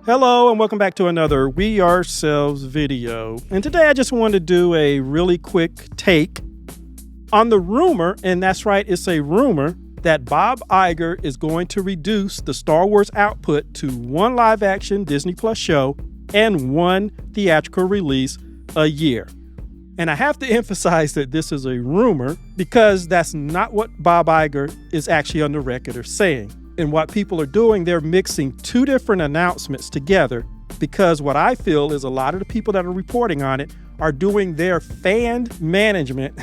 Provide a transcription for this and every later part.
Hello and welcome back to another We Ourselves video. And today I just wanted to do a really quick take on the rumor, and that's right, it's a rumor, that Bob Iger is going to reduce the Star Wars output to one live action Disney Plus show and one theatrical release a year. And I have to emphasize that this is a rumor because that's not what Bob Iger is actually on the record of saying. And what people are doing, they're mixing two different announcements together because what I feel is a lot of the people that are reporting on it are doing their fan management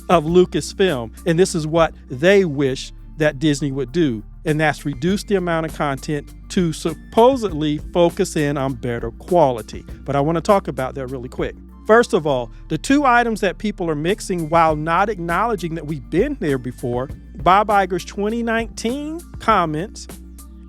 of Lucasfilm. And this is what they wish that Disney would do. And that's reduce the amount of content to supposedly focus in on better quality. But I want to talk about that really quick. First of all, the two items that people are mixing while not acknowledging that we've been there before, Bob Iger's 2019 comments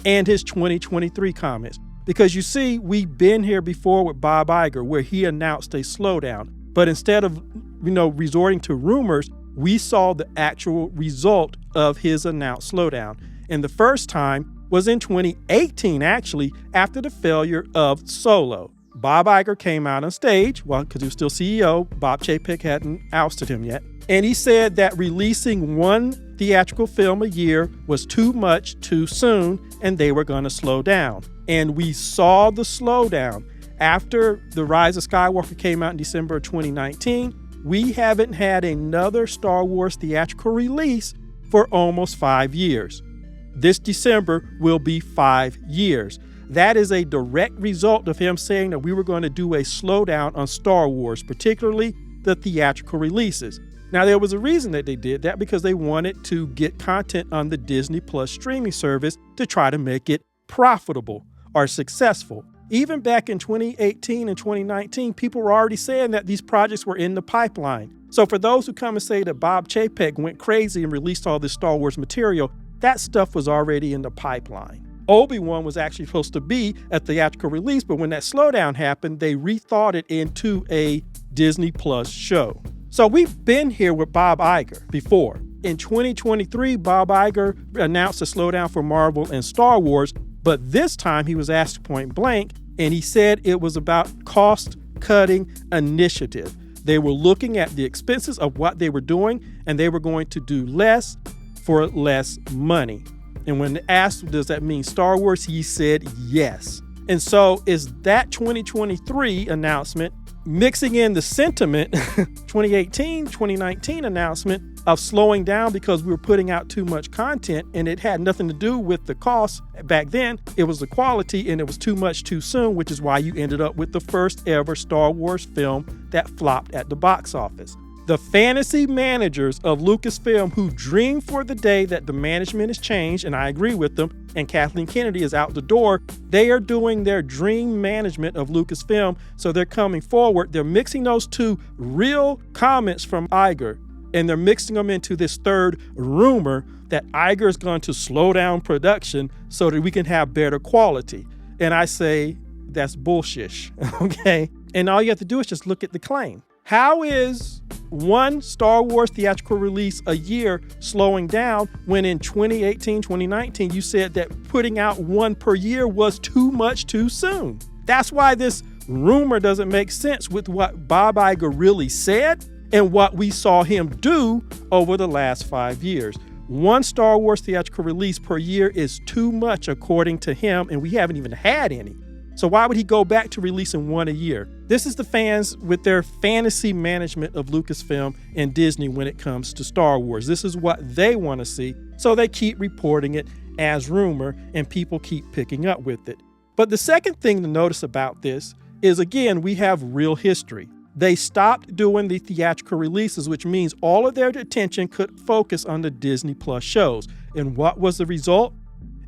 and his 2023 comments. Because you see, we've been here before with Bob Iger where he announced a slowdown. But instead of, resorting to rumors, we saw the actual result of his announced slowdown. And the first time was in 2018, actually, after the failure of Solo. Bob Iger came out on stage, because he was still CEO, Bob Chapek hadn't ousted him yet, and he said that releasing one theatrical film a year was too much too soon, and they were going to slow down. And we saw the slowdown. After The Rise of Skywalker came out in December of 2019, we haven't had another Star Wars theatrical release for almost 5 years. This December will be 5 years. That is a direct result of him saying that we were going to do a slowdown on Star Wars, particularly the theatrical releases. Now, there was a reason that they did that because they wanted to get content on the Disney Plus streaming service to try to make it profitable or successful. Even back in 2018 and 2019, people were already saying that these projects were in the pipeline. So for those who come and say that Bob Chapek went crazy and released all this Star Wars material, that stuff was already in the pipeline. Obi-Wan was actually supposed to be a theatrical release, but when that slowdown happened, they rethought it into a Disney Plus show. So we've been here with Bob Iger before. In 2023, Bob Iger announced a slowdown for Marvel and Star Wars, but this time he was asked point blank, and he said it was about cost-cutting initiative. They were looking at the expenses of what they were doing, and they were going to do less for less money. And when asked, does that mean Star Wars? He said yes. And so is that 2023 announcement mixing in the sentiment, 2018, 2019 announcement of slowing down because we were putting out too much content and it had nothing to do with the cost back then. It was the quality and it was too much too soon, which is why you ended up with the first ever Star Wars film that flopped at the box office. The fantasy managers of Lucasfilm who dream for the day that the management has changed, and I agree with them, and Kathleen Kennedy is out the door, they are doing their dream management of Lucasfilm, so they're coming forward. They're mixing those two real comments from Iger, and they're mixing them into this third rumor that Iger is going to slow down production so that we can have better quality. And I say, that's bullshit, okay? And all you have to do is just look at the claim. How is one Star Wars theatrical release a year slowing down when in 2018, 2019, you said that putting out one per year was too much too soon? That's why this rumor doesn't make sense with what Bob Iger really said and what we saw him do over the last 5 years. One Star Wars theatrical release per year is too much according to him, and we haven't even had any. So why would he go back to releasing one a year? This is the fans with their fantasy management of Lucasfilm and Disney when it comes to Star Wars. This is what they want to see, so they keep reporting it as rumor and people keep picking up with it. But the second thing to notice about this is, again, we have real history. They stopped doing the theatrical releases, which means all of their attention could focus on the Disney Plus shows. And what was the result?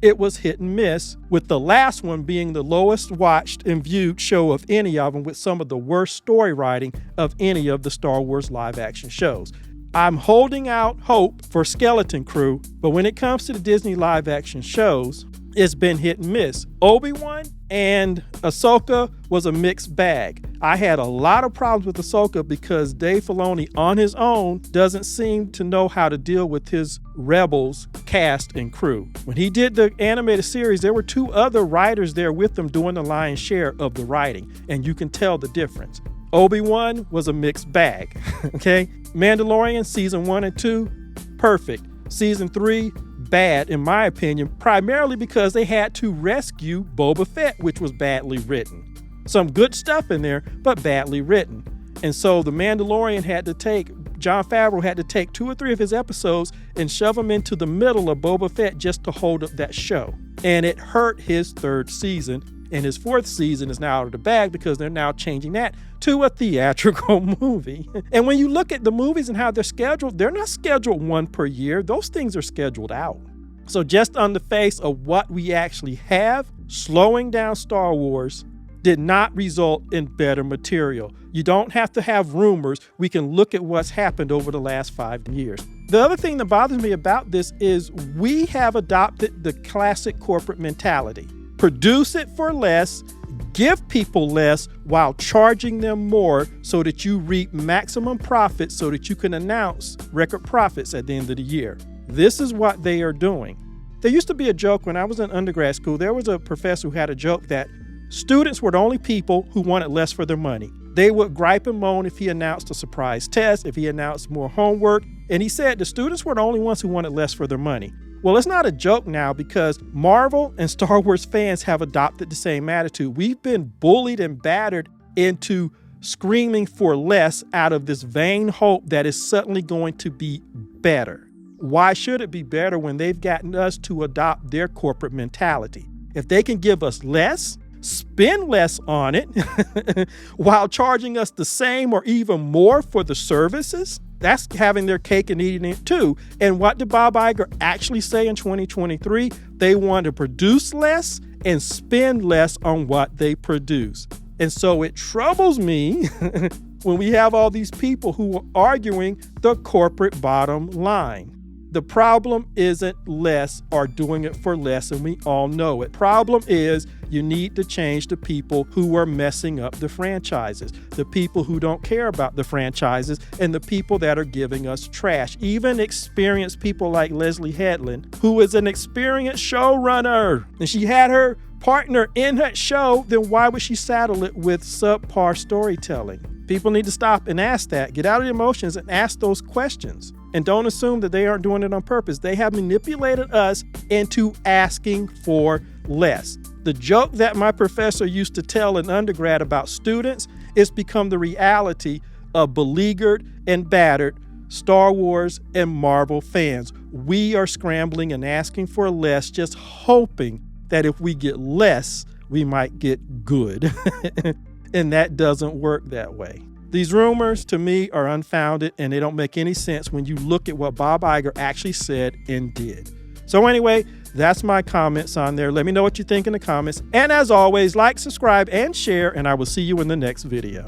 It was hit and miss, with the last one being the lowest watched and viewed show of any of them, with some of the worst story writing of any of the Star Wars live action shows. I'm holding out hope for Skeleton Crew, but when it comes to the Disney live action shows, it's been hit and miss. Obi-Wan and Ahsoka was a mixed bag. I had a lot of problems with Ahsoka because Dave Filoni on his own doesn't seem to know how to deal with his Rebels cast and crew. When he did the animated series, there were 2 other writers there with him doing the lion's share of the writing, and you can tell the difference. Obi-Wan was a mixed bag, okay? Mandalorian season 1 and 2, perfect. Season 3, bad in my opinion, primarily because they had to rescue Boba Fett, which was badly written. Some good stuff in there, but badly written. And so the Mandalorian Jon Favreau had to take 2 or 3 of his episodes and shove them into the middle of Boba Fett just to hold up that show. And it hurt his 3rd season. And his 4th season is now out of the bag because they're now changing that to a theatrical movie. And when you look at the movies and how they're scheduled, they're not scheduled 1 per year. Those things are scheduled out. So just on the face of what we actually have, slowing down Star Wars did not result in better material. You don't have to have rumors. We can look at what's happened over the last 5 years. The other thing that bothers me about this is we have adopted the classic corporate mentality. Produce it for less, give people less while charging them more so that you reap maximum profit so that you can announce record profits at the end of the year. This is what they are doing. There used to be a joke when I was in undergrad school. There was a professor who had a joke that students were the only people who wanted less for their money. They would gripe and moan if he announced a surprise test, if he announced more homework. And he said the students were the only ones who wanted less for their money. Well, it's not a joke now because Marvel and Star Wars fans have adopted the same attitude. We've been bullied and battered into screaming for less out of this vain hope that it's suddenly going to be better. Why should it be better when they've gotten us to adopt their corporate mentality? If they can give us less, spend less on it while charging us the same or even more for the services, that's having their cake and eating it too. And what did Bob Iger actually say in 2023? They want to produce less and spend less on what they produce. And so it troubles me when we have all these people who are arguing the corporate bottom line. The problem isn't less or doing it for less, and we all know it. Problem is you need to change the people who are messing up the franchises, the people who don't care about the franchises, and the people that are giving us trash. Even experienced people like Leslie Headland, who is an experienced showrunner, and she had her partner in that show, then why would she saddle it with subpar storytelling? People need to stop and ask that. Get out of the emotions and ask those questions. And don't assume that they aren't doing it on purpose. They have manipulated us into asking for less. The joke that my professor used to tell in undergrad about students is become the reality of beleaguered and battered Star Wars and Marvel fans. We are scrambling and asking for less, just hoping that if we get less, we might get good. And that doesn't work that way. These rumors, to me, are unfounded, and they don't make any sense when you look at what Bob Iger actually said and did. So anyway, that's my comments on there. Let me know what you think in the comments. And as always, like, subscribe, and share, and I will see you in the next video.